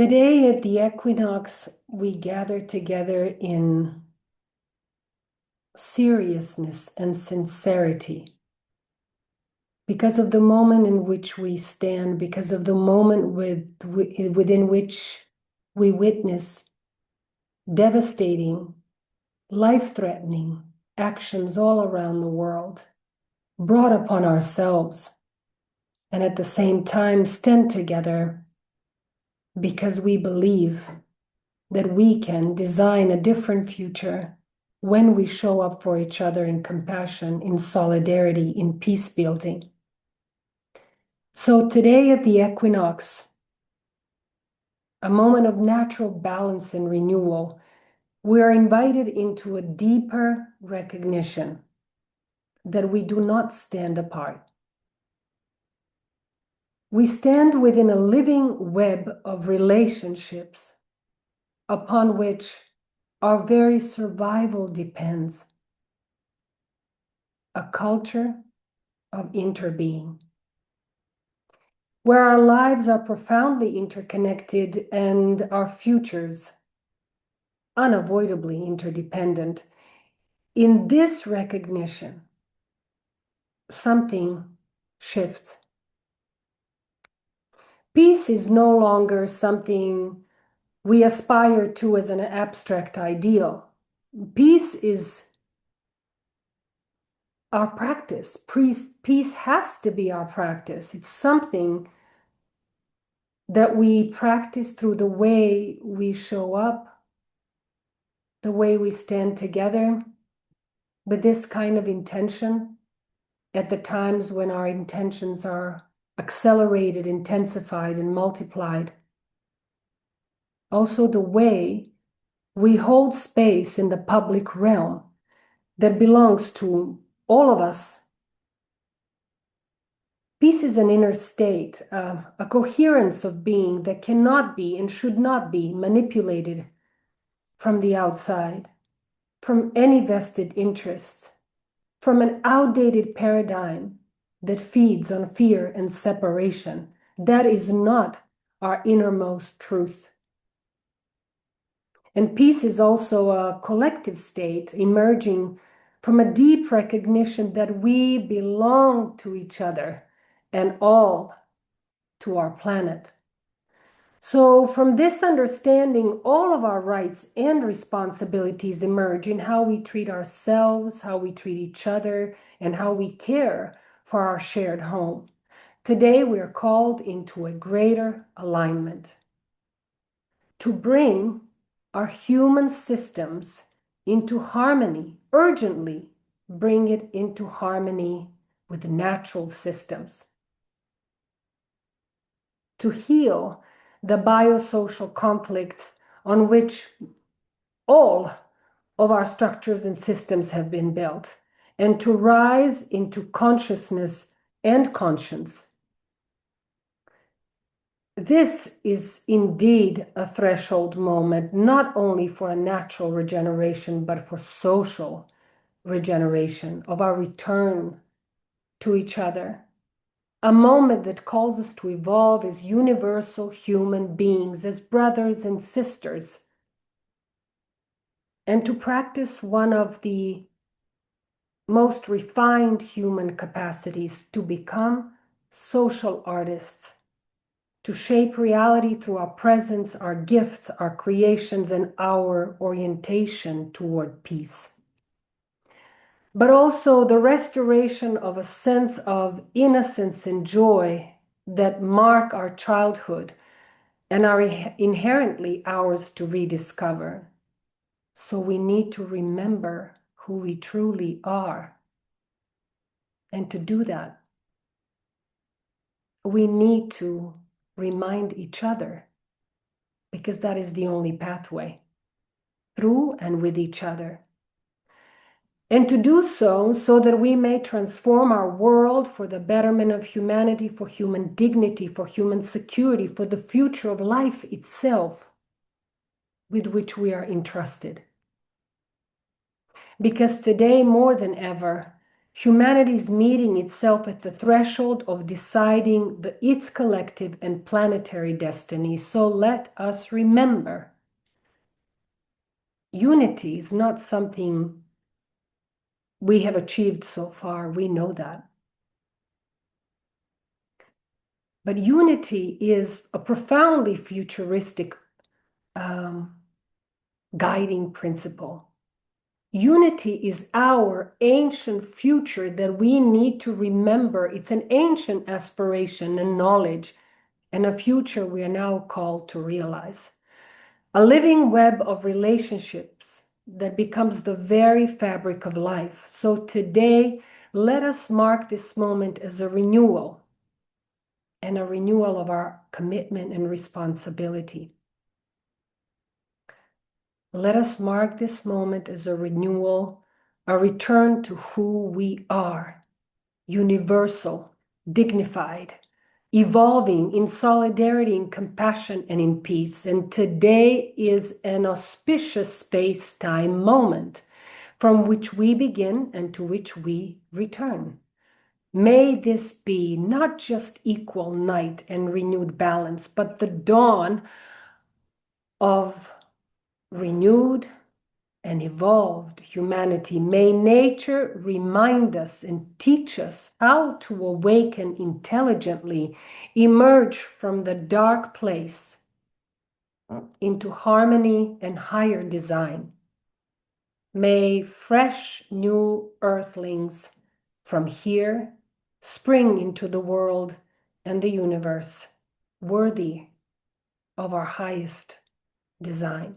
Today at the equinox, we gather together in seriousness and sincerity because of the moment in which we stand, because of the moment within which we witness devastating, life-threatening actions all around the world brought upon ourselves, and at the same time stand together because we believe that we can design a different future when we show up for each other in compassion, in solidarity, in peace building. So today at the equinox, a moment of natural balance and renewal, we are invited into a deeper recognition that we do not stand apart. We stand within a living web of relationships upon which our very survival depends. A culture of interbeing, where our lives are profoundly interconnected and our futures unavoidably interdependent. In this recognition, something shifts. Peace is no longer something we aspire to as an abstract ideal. Peace is our practice. Peace has to be our practice. It's something that we practice through the way we show up, the way we stand together with this kind of intention at the times when our intentions are accelerated, intensified, and multiplied. Also, the way we hold space in the public realm that belongs to all of us. Peace is an inner state, a coherence of being that cannot be and should not be manipulated from the outside, from any vested interests, from an outdated paradigm that feeds on fear and separation. That is not our innermost truth. And peace is also a collective state emerging from a deep recognition that we belong to each other and all to our planet. So from this understanding, all of our rights and responsibilities emerge in how we treat ourselves, how we treat each other, and how we care for our shared home. Today, we are called into a greater alignment to bring our human systems into harmony, urgently bring it into harmony with natural systems, to heal the biosocial conflicts on which all of our structures and systems have been built, and to rise into consciousness and conscience. This is indeed a threshold moment, not only for a natural regeneration, but for social regeneration of our return to each other. A moment that calls us to evolve as universal human beings, as brothers and sisters, and to practice one of the most refined human capacities, to become social artists, to shape reality through our presence, our gifts, our creations, and our orientation toward peace. But also the restoration of a sense of innocence and joy that mark our childhood and are inherently ours to rediscover. So we need to remember who we truly are. And to do that, we need to remind each other, because that is the only pathway through and with each other. And to do so that we may transform our world for the betterment of humanity, for human dignity, for human security, for the future of life itself with which we are entrusted. Because today, more than ever, Humanity is meeting itself at the threshold of deciding its collective and planetary destiny. So let us remember, unity is not something we have achieved so far. We know that. But unity is a profoundly futuristic guiding principle. Unity is our ancient future that we need to remember. It's an ancient aspiration and knowledge, and a future we are now called to realize. A living web of relationships that becomes the very fabric of life. So today, let us mark this moment as a renewal, and a renewal of our commitment and responsibility. Let us mark this moment as a renewal, a return to who we are, universal, dignified, evolving in solidarity, in compassion, and in peace. And today is an auspicious space-time moment from which we begin and to which we return. May this be not just equal night and renewed balance, but the dawn of renewed and evolved humanity. May nature remind us and teach us how to awaken intelligently, emerge from the dark place into harmony and higher design. May fresh new earthlings from here spring into the world and the universe, worthy of our highest design.